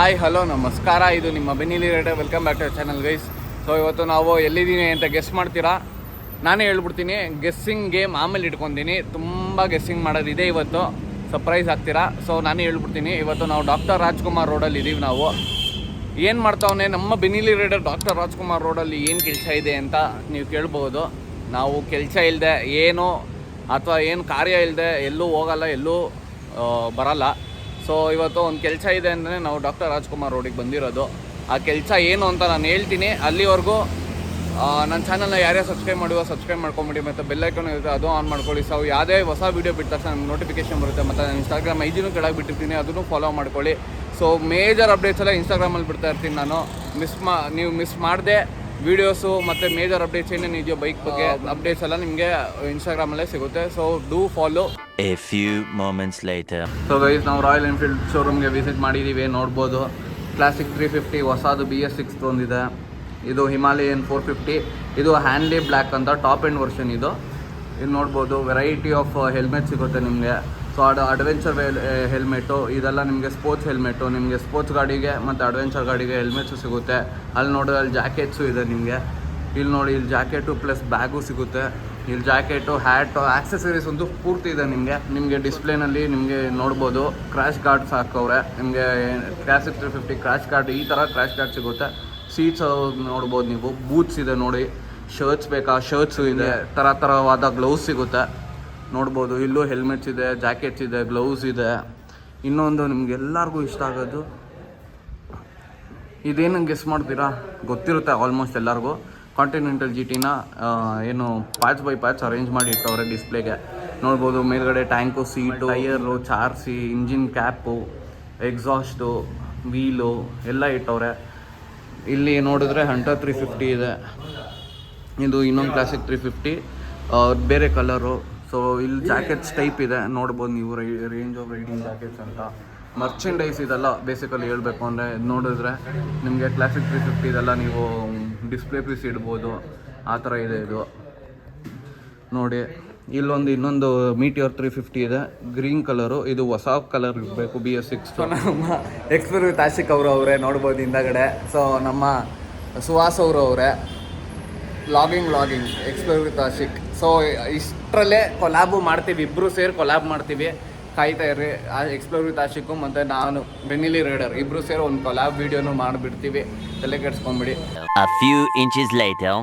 Hi hello ನಮಸ್ಕಾರ, ಇದು ನಿಮ್ಮ ಬೆನ್ನಿಲಿ rider. Welcome back to channel guys. So ಇವತ್ತು ನಾವು ಎಲ್ಲಿದ್ದೀನಿ ಅಂತ ಗೆಸ್ ಮಾಡ್ತೀರಾ? ನಾನೇ ಹೇಳ್ಬಿಡ್ತೀನಿ. ಗೆಸ್ಸಿಂಗ್ ಗೇಮ್ ಆಮೇಲೆ ಇಟ್ಕೊತೀನಿ. ತುಂಬ ಗೆಸ್ಸಿಂಗ್ ಮಾಡೋದಿದೆ ಇವತ್ತು, ಸರ್ಪ್ರೈಸ್ ಆಗ್ತೀರಾ. ಸೊ ನಾನೇ ಹೇಳ್ಬಿಡ್ತೀನಿ, ಇವತ್ತು ನಾವು ಡಾಕ್ಟರ್ ರಾಜ್ಕುಮಾರ್ ರೋಡಲ್ಲಿ ಇದ್ದೀವಿ. ನಾವು ಏನು ಮಾಡ್ತಾವನೆ ನಮ್ಮ ಬೆನ್ನಿಲಿ ರೈಡರ್ ಡಾಕ್ಟರ್ ರಾಜ್ಕುಮಾರ್ ರೋಡಲ್ಲಿ ಏನು ಕೆಲಸ ಇದೆ ಅಂತ ನೀವು ಕೇಳ್ಬೋದು. ನಾವು ಕೆಲಸ ಇಲ್ಲದೆ ಏನು ಅಥವಾ ಏನು ಕಾರ್ಯ ಇಲ್ಲದೆ ಎಲ್ಲೂ ಹೋಗಲ್ಲ, ಎಲ್ಲೂ ಬರಲ್ಲ. ಸೊ ಇವತ್ತು ಒಂದು ಕೆಲಸ ಇದೆ ಅಂದರೆ ನಾವು ಡಾಕ್ಟರ್ ರಾಜ್ಕುಮಾರ್ ರೋಡಿಗೆ ಬಂದಿರೋದು. ಆ ಕೆಲಸ ಏನು ಅಂತ ನಾನು ಹೇಳ್ತೀನಿ. ಅಲ್ಲಿವರೆಗೂ ನನ್ನ ಚಾನಲ್ನ ಯಾರ್ಯಾರು ಸಬ್ಸ್ಕ್ರೈಬ್ ಮಾಡ್ಕೊಂಬಿಡಿ, ಮತ್ತು ಬೆಲ್ಲೈಕನ್ ಇರುತ್ತೆ ಅದು ಆನ್ ಮಾಡ್ಕೊಳ್ಳಿ. ಸೊ ಯಾವುದೇ ಹೊಸ ವೀಡಿಯೋ ಬಿಟ್ಟ ತಕ್ಷಣ ನಮ್ಗೆ ನೋಟಿಫಿಕೇಶನ್ ಬರುತ್ತೆ. ಮತ್ತು ನಾನು ಇನ್ಸ್ಟಾಗ್ರಾಮ್ ಐಜಿನೂ ಕೆಳಗೆ ಬಿಟ್ಟಿರ್ತೀನಿ, ಅದನ್ನು ಫಾಲೋ ಮಾಡ್ಕೊಳ್ಳಿ. ಸೊ ಮೇಜರ್ ಅಪ್ಡೇಟ್ಸ್ ಎಲ್ಲ ಇನ್ಸ್ಟಾಗ್ರಾಮಲ್ಲಿ ಬಿಡ್ತಾ ಇರ್ತೀನಿ ನಾನು. ನೀವು ಮಿಸ್ ಮಾಡದೆ ವೀಡಿಯೋಸು ಮತ್ತು ಮೇಜರ್ ಅಪ್ಡೇಟ್ಸ್ ಏನೇನು ಇದೆಯೋ ಬೈಕ್ ಬಗ್ಗೆ ಅಪ್ಡೇಟ್ಸ್ ಎಲ್ಲ ನಿಮಗೆ ಇನ್ಸ್ಟಾಗ್ರಾಮಲ್ಲೇ ಸಿಗುತ್ತೆ. So do follow. A few moments later. So guys, ನಾವು ರಾಯಲ್ ಎನ್ಫೀಲ್ಡ್ ಶೋರೂಮ್ಗೆ ವಿಸಿಟ್ ಮಾಡಿದ್ದೀವಿ. ನೋಡ್ಬೋದು, ಕ್ಲಾಸಿಕ್ 350 ಹೊಸದು BS6 ತೊಂದಿದೆ. ಇದು ಹಿಮಾಲಯನ್ 450. ಇದು ಹ್ಯಾಂಡ್ಲಿ ಬ್ಲ್ಯಾಕ್ ಅಂತ ಟಾಪ್ ಎಂಡ್ ವರ್ಷನ್. ಇದು ನೋಡ್ಬೋದು, ವೆರೈಟಿ ಆಫ್ ಹೆಲ್ಮೆಟ್ ಸಿಗುತ್ತೆ ನಿಮಗೆ. ಸೊ ಅಡ್ವೆಂಚರ್ ಹೆಲ್ಮೆಟು ಇದೆಲ್ಲ ನಿಮಗೆ, ಸ್ಪೋರ್ಟ್ಸ್ ಹೆಲ್ಮೆಟು ನಿಮಗೆ, ಸ್ಪೋರ್ಟ್ಸ್ ಗಾಡಿಗೆ ಮತ್ತು ಅಡ್ವೆಂಚರ್ ಗಾಡಿಗೆ ಹೆಲ್ಮೆಟ್ಸು ಸಿಗುತ್ತೆ. ಅಲ್ಲಿ ನೋಡಿ, ಅಲ್ಲಿ ಜಾಕೆಟ್ಸು ಇದೆ ನಿಮಗೆ. ಇಲ್ಲಿ ನೋಡಿ, ಇಲ್ಲಿ ಜಾಕೆಟು ಪ್ಲಸ್ ಬ್ಯಾಗು ಸಿಗುತ್ತೆ. ಇಲ್ಲಿ ಜಾಕೆಟು, ಹ್ಯಾಟು, ಆಕ್ಸೆಸರೀಸ್ ಒಂದು ಪೂರ್ತಿ ಇದೆ ನಿಮಗೆ ಡಿಸ್ಪ್ಲೇನಲ್ಲಿ ನಿಮಗೆ ನೋಡ್ಬೋದು. ಕ್ರ್ಯಾಶ್ ಗಾರ್ಡ್ಸ್ ಹಾಕವ್ರೆ ನಿಮಗೆ. ಕ್ಲಾಸಿಕ್ 350 ಕ್ರ್ಯಾಶ್ ಗಾರ್ಡ್, ಈ ಥರ ಕ್ರ್ಯಾಶ್ ಗಾರ್ಡ್ ಸಿಗುತ್ತೆ. ಸೀಟ್ಸ್ ನೋಡ್ಬೋದು ನೀವು. ಬೂಟ್ಸ್ ಇದೆ ನೋಡಿ. ಶರ್ಟ್ಸ್ ಬೇಕಾ, ಶರ್ಟ್ಸು ಇದೆ. ಥರವಾದ ಗ್ಲೌಸ್ ಸಿಗುತ್ತೆ ನೋಡ್ಬೋದು. ಇಲ್ಲೂ ಹೆಲ್ಮೆಟ್ಸ್ ಇದೆ, ಜಾಕೆಟ್ಸ್ ಇದೆ, ಗ್ಲೌಸ್ ಇದೆ. ಇನ್ನೊಂದು ನಿಮ್ಗೆ ಎಲ್ಲರಿಗೂ ಇಷ್ಟ ಆಗೋದು, ಇದೇನು ಗೆಸ್ ಮಾಡ್ತೀರಾ? ಗೊತ್ತಿರುತ್ತೆ ಆಲ್ಮೋಸ್ಟ್ ಎಲ್ಲರಿಗೂ. ಕಾಂಟಿನೆಂಟಲ್ GTನ ಏನು ಪಾರ್ಟ್ಸ್ ಬೈ ಪಾರ್ಟ್ಸ್ ಅರೇಂಜ್ ಮಾಡಿ ಇಟ್ಟವ್ರೆ ಡಿಸ್ಪ್ಲೇಗೆ. ನೋಡ್ಬೋದು, ಮೇಲ್ಗಡೆ ಟ್ಯಾಂಕು, ಸೀಟು, ಟೈರು, ಚಾರ್ಸಿ, ಇಂಜಿನ್ ಕ್ಯಾಪು, ಎಕ್ಸಾಸ್ಟು, ವೀಲು ಎಲ್ಲ ಇಟ್ಟವ್ರೆ. ಇಲ್ಲಿ ನೋಡಿದ್ರೆ ಹಂಟರ್ 350 ಇದೆ. ಇದು ಇನ್ನೊಂದು ಕ್ಲಾಸಿಕ್ 350, ಬೇರೆ ಕಲರು. ಸೊ ಇಲ್ಲಿ ಜಾಕೆಟ್ಸ್ ಟೈಪ್ ಇದೆ ನೋಡ್ಬೋದು ನೀವು. ರೇಂಜ್ ಆಫ್ ರೈಡಿಂಗ್ ಜಾಕೆಟ್ಸ್ ಅಂತ ಮರ್ಚೆಂಡೈಸ್ ಇದೆಲ್ಲ ಬೇಸಿಕಲಿ ಹೇಳಬೇಕು ಅಂದರೆ. ನೋಡಿದ್ರೆ ನಿಮಗೆ ಕ್ಲಾಸಿಕ್ 350 ಇದೆಲ್ಲ ನೀವು ಡಿಸ್ಪ್ಲೇ ಪೀಸ್ ಇಡ್ಬೋದು, ಆ ಥರ ಇದೆ ಇದು ನೋಡಿ. ಇನ್ನೊಂದು ಮೀಟಿಯರ್ 350 ಇದೆ, ಗ್ರೀನ್ ಕಲರು. ಇದು ಹೊಸ ಕಲರ್ ಇರಬೇಕು, BS6. ಸೊ ನಮ್ಮ ಎಕ್ಸ್ಪರ್ ವಿತ್ ಆಶಿಕ್ ಅವರೇ ನೋಡ್ಬೋದು ಹಿಂದಗಡೆ. ಸೊ ನಮ್ಮ ಸುಹಾಸ್ ಅವರೇ logging explore with Ashik. So ಇಷ್ಟರಲ್ಲೇ ಕೊಲಾಬು ಮಾಡ್ತೀವಿ, ಇಬ್ಬರು ಸೇರಿ ಕೊಲಾಬ್ ಮಾಡ್ತೀವಿ. ಕಾಯ್ತಾ ಇರ್ರಿ. ಎಕ್ಸ್ಪ್ಲೋರ್ ವಿತ್ ಆಶಿಕು ಮತ್ತು ನಾನು ಬೆನ್ನಿಲಿ ರೈಡರ್ ಇಬ್ಬರು ಸೇರಿ ಒಂದು ಕೊಲಾಬ್ ವೀಡಿಯೋನು ಮಾಡಿಬಿಡ್ತೀವಿ. ತಲೆ ಕೆಡಿಸ್ಕೊಂಬಿಡಿ. A few inches later.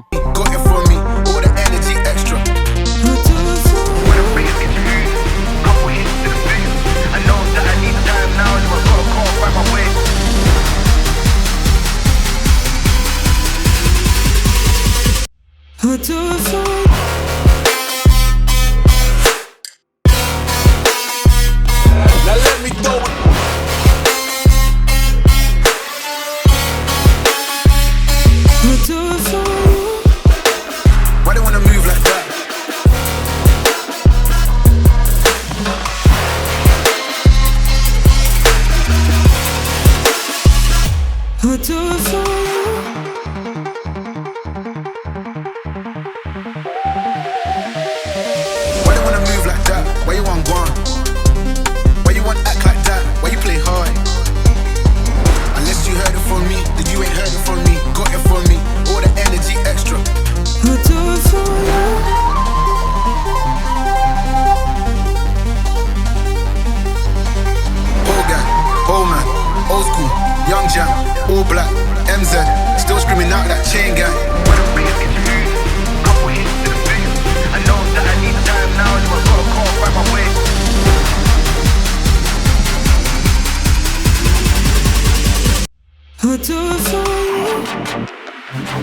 All black, MZ, still screaming out that chain gang. When I'm bringing it to you, couple hits to the face. I know that I need time now, so I gotta call find my way.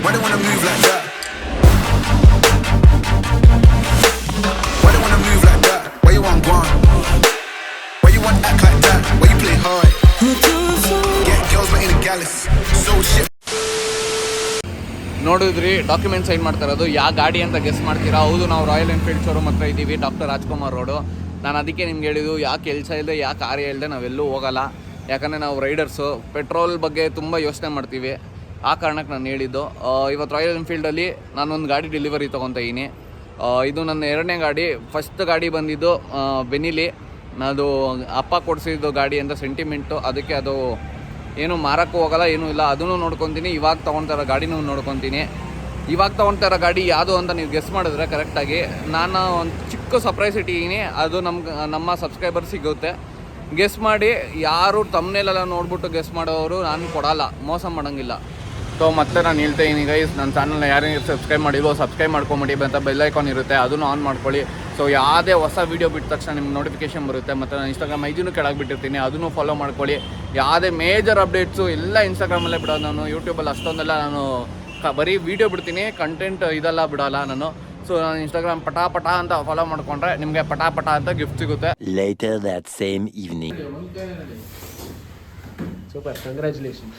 Why they wanna move like that? Why they wanna move like that? Why you want gone? Why you want act like that? Why you play hard? ನೋಡಿದ್ರಿ, document sign ಮಾಡ್ತಾ ಇರೋದು. ಯಾವ ಗಾಡಿ ಅಂತ guess ಮಾಡ್ತೀರಾ? ಹೌದು, ನಾವು royal Enfield showroom ಹತ್ರ ಇದ್ದೀವಿ, ಡಾಕ್ಟರ್ ರಾಜ್ಕುಮಾರ್ ರೋಡು. ನಾನು ಅದಕ್ಕೆ ನಿಮ್ಗೆ ಹೇಳಿದ್ದು, ಯಾವ ಕೆಲಸ ಇಲ್ಲದೆ, ಯಾವ ಕಾರ್ಯ ಇಲ್ಲದೆ ನಾವೆಲ್ಲೂ ಹೋಗಲ್ಲ. ಯಾಕಂದರೆ ನಾವು ರೈಡರ್ಸು ಪೆಟ್ರೋಲ್ ಬಗ್ಗೆ ತುಂಬ ಯೋಚನೆ ಮಾಡ್ತೀವಿ. ಆ ಕಾರಣಕ್ಕೆ ನಾನು ಹೇಳಿದ್ದು. ಇವತ್ತು ರಾಯಲ್ ಎನ್ಫೀಲ್ಡಲ್ಲಿ ನಾನೊಂದು ಗಾಡಿ ಡೆಲಿವರಿ ತೊಗೊತಾ ಇದ್ದೀನಿ. ಇದು ನನ್ನ 2ನೇ ಗಾಡಿ. ಫಸ್ಟ್ ಗಾಡಿ ಬಂದಿದ್ದು ಬೆನಿಲಿ. ಅದು ಅಪ್ಪ ಕೊಡಿಸಿದ್ದು ಗಾಡಿ ಅಂತ ಸೆಂಟಿಮೆಂಟು, ಅದಕ್ಕೆ ಅದು ಏನು ಮಾರಕ್ಕೂ ಹೋಗಲ್ಲ, ಏನೂ ಇಲ್ಲ. ಅದನ್ನು ನೋಡ್ಕೊತೀನಿ. ಇವಾಗ ತೊಗೊಳ್ತಾ ಇರೋ ಗಾಡಿನೂ ನೋಡ್ಕೊತೀನಿ. ಇವಾಗ ತೊಗೊಳ್ತಾ ಇರೋ ಗಾಡಿ ಯಾವುದು ಅಂತ ನೀವು ಗೆಸ್ ಮಾಡಿದ್ರೆ ಕರೆಕ್ಟಾಗಿ ನಾನು ಒಂದು ಚಿಕ್ಕ ಸರ್ಪ್ರೈಸ್ ಇಟ್ಟಿದ್ದೀನಿ. ಅದು ನಮ್ಮ ಸಬ್ಸ್ಕ್ರೈಬರ್ ಸಿಗುತ್ತೆ. ಗೆಸ್ ಮಾಡಿ. ಯಾರು ತಮ್ಮನೇಲೆಲ್ಲ ನೋಡ್ಬಿಟ್ಟು ಗೆಸ್ ಮಾಡೋರು ನಾನು ಕೊಡಲ್ಲ, ಮೋಸ ಮಾಡೋಂಗಿಲ್ಲ. ಸೊ ಮತ್ತೆ ನಾನು ಹೇಳ್ತಾ ಇದ್ದೀನಿ ಗೈಸ್, ನನ್ನ ಚಾನಲ್ನ ಯಾರಿಗೆ ಸಬ್ಸ್ಕ್ರೈಬ್ ಮಾಡಿರೋ ಸಬ್ಸ್ಕ್ರೈಬ್ ಮಾಡ್ಕೊಂಬಿಡಿ ಅಂತ ಬೆಲ್ ಐಕಾನ್ ಇರುತ್ತೆ, ಅದನ್ನು ಆನ್ ಮಾಡ್ಕೊಳ್ಳಿ. ಸೊ ಯಾವುದೇ ಹೊಸ ವೀಡಿಯೋ ಬಿಟ್ಟ ತಕ್ಷಣ ನಿಮ್ಗೆ ನೋಟಿಫಿಕೇಶನ್ ಬರುತ್ತೆ. ಮತ್ತು ನಾನು ಇನ್ಸ್ಟಾಗ್ರಾಮ್ ಐಜಿನೂ ಕೆಳಗೆ ಬಿಟ್ಟಿರ್ತೀನಿ, ಅದನ್ನು ಫಾಲೋ ಮಾಡ್ಕೊಳ್ಳಿ. ಯಾವುದೇ ಮೇಜರ್ ಅಪ್ಡೇಟ್ಸು ಎಲ್ಲ ಇನ್ಸ್ಟಾಗ್ರಾಮಲ್ಲೇ ಬಿಡೋದು ನಾನು. ಯೂಟ್ಯೂಬಲ್ಲಿ ಅಷ್ಟೊಂದೆಲ್ಲ ನಾನು ಬರೀ ವೀಡಿಯೋ ಬಿಡ್ತೀನಿ, ಕಂಟೆಂಟ್ ಇದೆಲ್ಲ ಬಿಡೋಲ್ಲ ನಾನು. ಸೊ ನಾನು ಇನ್ಸ್ಟಾಗ್ರಾಮ್ ಪಟ ಅಂತ ಫಾಲೋ ಮಾಡ್ಕೊಂಡ್ರೆ ನಿಮಗೆ ಪಟ ಅಂತ ಗಿಫ್ಟ್ ಸಿಗುತ್ತೆ. Later that same evening. Super, congratulation.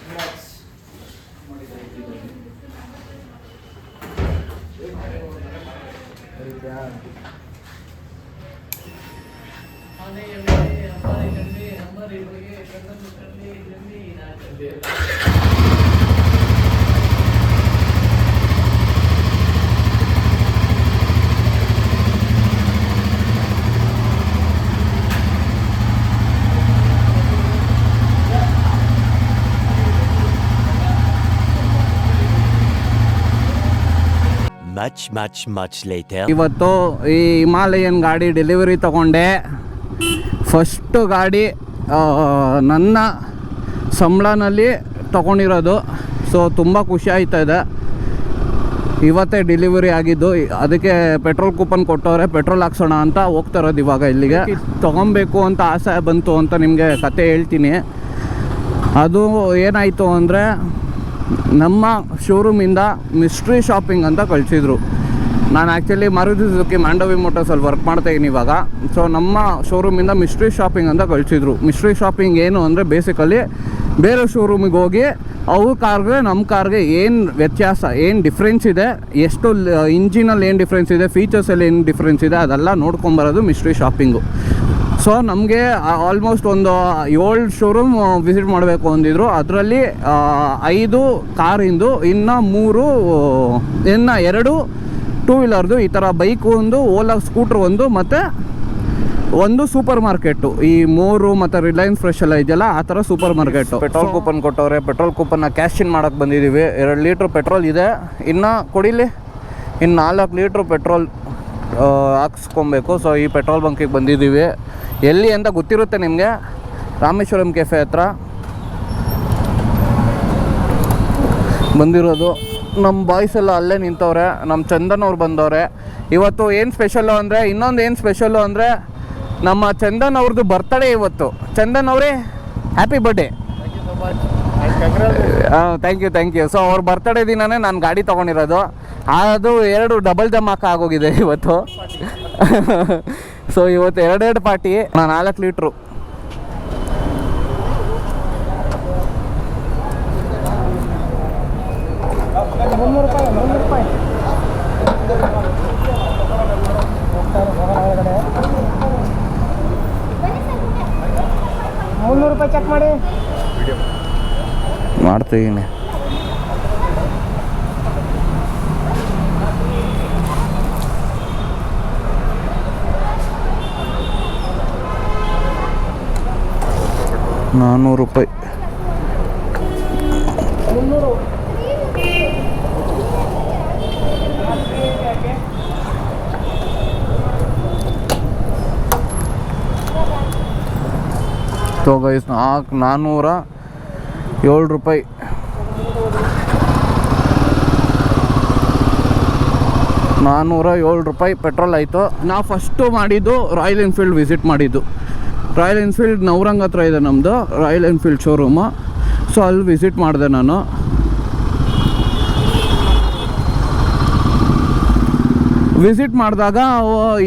Much later. ಇವತ್ತು ಈ ಹಿಮಾಲಯನ್ ಗಾಡಿ ಡೆಲಿವರಿ ತಗೊಂಡೆ. ಫಸ್ಟು ಗಾಡಿ ನನ್ನ ಸಂಬಳನಲ್ಲಿ ತಗೊಂಡಿರೋದು. ಸೊ ತುಂಬ ಖುಷಿ ಆಯ್ತಾ ಇದೆ. ಇವತ್ತೇ ಡೆಲಿವರಿ ಆಗಿದ್ದು. ಅದಕ್ಕೆ ಪೆಟ್ರೋಲ್ ಕೂಪನ್ ಕೊಟ್ಟವ್ರೆ, ಪೆಟ್ರೋಲ್ ಹಾಕ್ಸೋಣ ಅಂತ ಹೋಗ್ತಾ ಇರೋದು ಇವಾಗ ಇಲ್ಲಿಗೆ. ತೊಗೊಬೇಕು ಅಂತ ಆಸೆ ಬಂತು ಅಂತ ನಿಮಗೆ ಕತೆ ಹೇಳ್ತೀನಿ. ಅದು ಏನಾಯಿತು ಅಂದರೆ, ನಮ್ಮ ಶೋರೂಮಿಂದ ಮಿಸ್ಟ್ರಿ ಶಾಪಿಂಗ್ ಅಂತ ಕಳಿಸಿದ್ರು. ನಾನು ಆ್ಯಕ್ಚುಲಿ ಮಾರುತಿ ಸುಜುಕಿ ಮಾಂಡವಿ ಮೋಟರ್ಸಲ್ಲಿ ವರ್ಕ್ ಮಾಡ್ತಾಯಿದ್ದೀನಿ ಇವಾಗ. ಸೊ ನಮ್ಮ ಶೋರೂಮಿಂದ ಮಿಸ್ಟ್ರಿ ಶಾಪಿಂಗ್ ಅಂತ ಕಳಿಸಿದ್ರು. ಮಿಸ್ಟ್ರಿ ಶಾಪಿಂಗ್ ಏನು ಅಂದರೆ ಬೇಸಿಕಲಿ ಬೇರೆ ಶೋರೂಮಿಗೆ ಹೋಗಿ ಅವ್ರ ಕಾರ್ಗೆ ನಮ್ಮ ಕಾರ್ಗೆ ಏನು ವ್ಯತ್ಯಾಸ, ಏನು ಡಿಫ್ರೆನ್ಸ್ ಇದೆ, ಎಷ್ಟು ಇಂಜಿನಲ್ಲಿ ಏನು ಡಿಫ್ರೆನ್ಸ್ ಇದೆ, ಫೀಚರ್ಸಲ್ಲಿ ಏನು ಡಿಫ್ರೆನ್ಸ್ ಇದೆ, ಅದೆಲ್ಲ ನೋಡ್ಕೊಂಬರೋದು ಮಿಸ್ಟ್ರಿ ಶಾಪಿಂಗು. ಸೊ ನಮಗೆ ಆಲ್ಮೋಸ್ಟ್ ಒಂದು 7 ಶೋರೂಮ್ ವಿಸಿಟ್ ಮಾಡಬೇಕು ಅಂದಿದ್ರು. ಅದರಲ್ಲಿ 5 ಕಾರಿಂದು, ಇನ್ನು 2 ಟೂ ವೀಲರ್ದು, ಈ ಥರ ಬೈಕು ಒಂದು, ಓಲಾ ಸ್ಕೂಟ್ರ್ ಒಂದು, ಮತ್ತು ಒಂದು ಸೂಪರ್ ಮಾರ್ಕೆಟು. ಈ 3 ಮತ್ತು ರಿಲಯನ್ಸ್ ಫ್ರೆಶ್ ಎಲ್ಲ ಇದೆಯಲ್ಲ, ಆ ಥರ ಸೂಪರ್ ಮಾರ್ಕೆಟು. ಪೆಟ್ರೋಲ್ ಕೂಪನ್ ಕೊಟ್ಟವ್ರೆ. ಪೆಟ್ರೋಲ್ ಕೂಪನ್ನ ಕ್ಯಾಶ್ ಇನ್ ಮಾಡೋಕ್ಕೆ ಬಂದಿದ್ದೀವಿ. 2 ಲೀಟ್ರ್ ಪೆಟ್ರೋಲ್ ಇದೆ, ಇನ್ನು ಕೊಡಿಲಿ, ಇನ್ನು 4 ಲೀಟ್ರ್ ಪೆಟ್ರೋಲ್ ಹಾಕ್ಸ್ಕೊಬೇಕು. ಸೊ ಈ ಪೆಟ್ರೋಲ್ ಬಂಕಿಗೆ ಬಂದಿದ್ದೀವಿ. ಎಲ್ಲಿ ಅಂತ ಗೊತ್ತಿರುತ್ತೆ ನಿಮಗೆ, ರಾಮೇಶ್ವರಂ ಕೆಫೆ ಹತ್ರ ಬಂದಿರೋದು. ನಮ್ಮ ಬಾಯ್ಸ್ ಎಲ್ಲ ಅಲ್ಲೇ ನಿಂತವ್ರೆ. ನಮ್ಮ ಚಂದನ್ ಅವ್ರು ಬಂದವ್ರೆ. ಇವತ್ತು ಏನು ಸ್ಪೆಷಲ್ಲು ಅಂದರೆ, ಇನ್ನೊಂದು ಏನು ಸ್ಪೆಷಲ್ಲು ಅಂದರೆ, ನಮ್ಮ ಚಂದನ್ ಅವ್ರದ್ದು ಬರ್ತಡೇ ಇವತ್ತು. ಚಂದನ್ ಅವರೇ happy birthday. Thank you. So ಅವ್ರ ಬರ್ತಡೇ ದಿನವೇ ನಾನು ಗಾಡಿ ತೊಗೊಂಡಿರೋದು. ಅದು 2 ಡಬಲ್ ಧಮಾಕ ಆಗೋಗಿದೆ ಇವತ್ತು. ಸೊ ಇವತ್ತು 2 ಪಾರ್ಟಿ. 4 ಲೀಟ್ರು. ₹300 ಚೆಕ್ ಮಾಡಿ ಮಾಡ್ತಿದ್ದೀನಿ. ₹400. So guys, ₹407. ₹407 ಪೆಟ್ರೋಲ್ ಆಯಿತು. ನಾವು ಫಸ್ಟು ಮಾಡಿದ್ದು ರಾಯಲ್ ಎನ್ಫೀಲ್ಡ್ ವಿಸಿಟ್ ಮಾಡಿದ್ದು. ರಾಯಲ್ ಎನ್ಫೀಲ್ಡ್ ನವರಂಗ್ ಹತ್ರ ಇದೆ ನಮ್ಮದು ರಾಯಲ್ ಎನ್ಫೀಲ್ಡ್ ಶೋರೂಮು. ಸೊ ಅಲ್ಲಿ ವಿಸಿಟ್ ಮಾಡಿದೆ ನಾನು. ವಿಸಿಟ್ ಮಾಡಿದಾಗ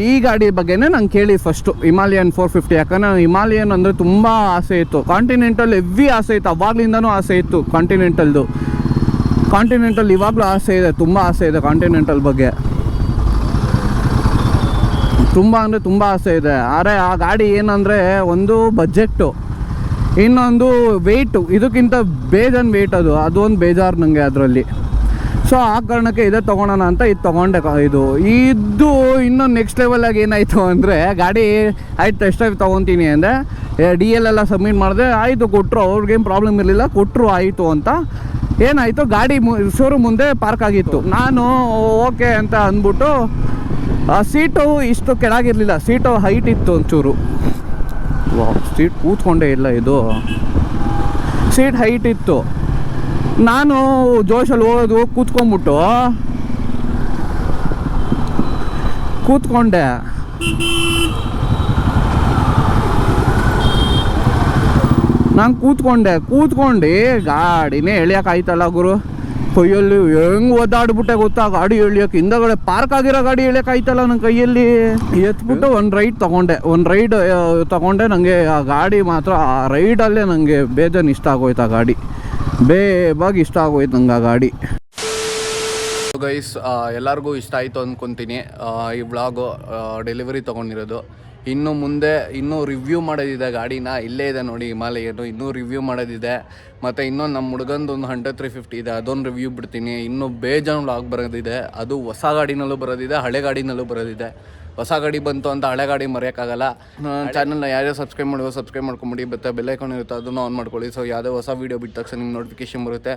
ಈ ಗಾಡಿ ಬಗ್ಗೆನೇ ನಂಗೆ ಕೇಳಿ ಫಸ್ಟು, ಹಿಮಾಲಯನ್ 450. ಯಾಕಂದರೆ ಹಿಮಾಲಯನ್ ಅಂದರೆ ತುಂಬ ಆಸೆ ಇತ್ತು. ಕಾಂಟಿನೆಂಟಲ್ ಹೆವಿ ಆಸೆ ಇತ್ತು, ಅವಾಗಲಿಂದನೂ ಆಸೆ ಇತ್ತು ಕಾಂಟಿನೆಂಟಲ್ ಇವಾಗಲೂ ಆಸೆ ಇದೆ, ತುಂಬ ಆಸೆ ಇದೆ ಕಾಂಟಿನೆಂಟಲ್ ಬಗ್ಗೆ. ತುಂಬ ಅಂದರೆ ತುಂಬ ಆಸೆ ಇದೆ. ಆದರೆ ಆ ಗಾಡಿ ಏನಂದರೆ, ಒಂದು ಬಜೆಟ್ಟು, ಇನ್ನೊಂದು ವೆಯ್ಟು, ಇದಕ್ಕಿಂತ ಬೇಜಾನ್ ವೆಯ್ಟ್ ಅದು ಒಂದು ಬೇಜಾರು ನನಗೆ ಅದರಲ್ಲಿ. ಸೊ ಆ ಕಾರಣಕ್ಕೆ ಇದೇ ತೊಗೊಳೋಣ ಅಂತ ಇದು ತೊಗೊಂಡೆ. ಇದು ಇನ್ನೂ ನೆಕ್ಸ್ಟ್ ಲೆವೆಲಾಗಿ ಏನಾಯಿತು ಅಂದರೆ, ಗಾಡಿ ಆಯ್ತು ಟೆಸ್ಟ್ ಡ್ರೈವ್ ತೊಗೊತೀನಿ ಅಂದರೆ DL ಎಲ್ಲ ಸಬ್ಮಿಟ್ ಮಾಡಿದೆ, ಆಯಿತು ಕೊಟ್ಟರು, ಅವ್ರಿಗೇನು ಪ್ರಾಬ್ಲಮ್ ಇರಲಿಲ್ಲ, ಕೊಟ್ಟರು ಆಯಿತು ಅಂತ. ಏನಾಯಿತು, ಗಾಡಿ ಶೋರೂಮ್ ಮುಂದೆ ಪಾರ್ಕ್ ಆಗಿತ್ತು. ನಾನು ಓಕೆ ಅಂತ ಅಂದ್ಬಿಟ್ಟು ಸೀಟು ಇಷ್ಟು ಕೆಳಗಿರಲಿಲ್ಲ, ಸೀಟು ಹೈಟ್ ಇತ್ತು ಒಂಚೂರು. ಸೀಟ್ ಕೂತ್ಕೊಂಡೇ ಇಲ್ಲ, ಇದು ಸೀಟ್ ಹೈಟ್ ಇತ್ತು. ನಾನು ಜೋಶಲ್ಲಿ ಹೋಗೋದು ಕೂತ್ಕೊಂಡೆ. ನಾನು ಕೂತ್ಕೊಂಡು ಗಾಡಿನೇ ಎಳಿಯೋಕ್ಕಾಯ್ತಲ್ಲ ಗುರು. ಕೈಯಲ್ಲಿ ಹೆಂಗೆ ಒದ್ದಾಡ್ಬಿಟ್ಟೆ ಗೊತ್ತಾ, ಗಾಡಿ ಎಳಿಯೋಕೆ. ಹಿಂದಗಡೆ ಪಾರ್ಕ್ ಆಗಿರೋ ಗಾಡಿ ಎಳಿಯೋಕ್ಕಾಯ್ತಲ್ಲ ನನ್ನ ಕೈಯಲ್ಲಿ. ಎತ್ಬಿಟ್ಟು ಒಂದು ರೈಡ್ ತೊಗೊಂಡೆ. ನನಗೆ ಆ ಗಾಡಿ ಮಾತ್ರ, ಆ ರೈಡಲ್ಲೇ ನನಗೆ ಬೇಜಾನ್ ಇಷ್ಟ ಆಗೋಯ್ತು. ಆ ಗಾಡಿ ಬೇಗ ಇಷ್ಟ ಆಗೋಯ್ತು ನಂಗೆ ಆ ಗಾಡಿ. ಗೈಸ್, ಎಲ್ಲರಿಗೂ ಇಷ್ಟ ಆಯಿತು ಅಂದ್ಕೊತೀನಿ ಈ ವ್ಲಾಗು. ಡೆಲಿವರಿ ತೊಗೊಂಡಿರೋದು. ಇನ್ನು ಮುಂದೆ ಇನ್ನೂ ರಿವ್ಯೂ ಮಾಡೋದಿದೆ ಗಾಡಿನ. ಇಲ್ಲೇ ಇದೆ ನೋಡಿ ಹಿಮಾಲಯನು, ಇನ್ನೂ ರಿವ್ಯೂ ಮಾಡೋದಿದೆ. ಮತ್ತು ಇನ್ನೊಂದು ನಮ್ಮ ಹುಡುಗಂದು ಒಂದು 100-350 ಇದೆ, ಅದೊಂದು ರಿವ್ಯೂ ಬಿಡ್ತೀನಿ. ಇನ್ನೂ ಬೇಜಾನ್ ವ್ಲಾಗ್ ಬರೋದಿದೆ. ಅದು ಹೊಸ ಗಾಡಿನಲ್ಲೂ ಬರೋದಿದೆ, ಹಳೆ ಗಾಡಿನಲ್ಲೂ ಬರೋದಿದೆ. ಹೊಸ ಗಾಡಿ ಬಂತು ಅಂತ ಹಳೆ ಗಾಡಿ ಮರೆಯೋಕ್ಕಾಗಲ್ಲ. ಚಾನಲ್ನ ಯಾರ್ಯಾರು ಸಬ್ಸ್ಕ್ರೈಬ್ ಮಾಡ್ಕೊಂಬಿಡಿ. ಮತ್ತು ಬೆಲ್ ಐಕಾನ್ ಇರುತ್ತೆ, ಅದನ್ನು ಆನ್ ಮಾಡ್ಕೊಳ್ಳಿ. ಸೊ ಯಾವುದೇ ಹೊಸ ವೀಡಿಯೋ ಬಿಟ್ಟ ತಕ್ಷಣ ನಿಮ್ಗೆ ನೋಟಿಫಿಕೇಶನ್ ಬರುತ್ತೆ.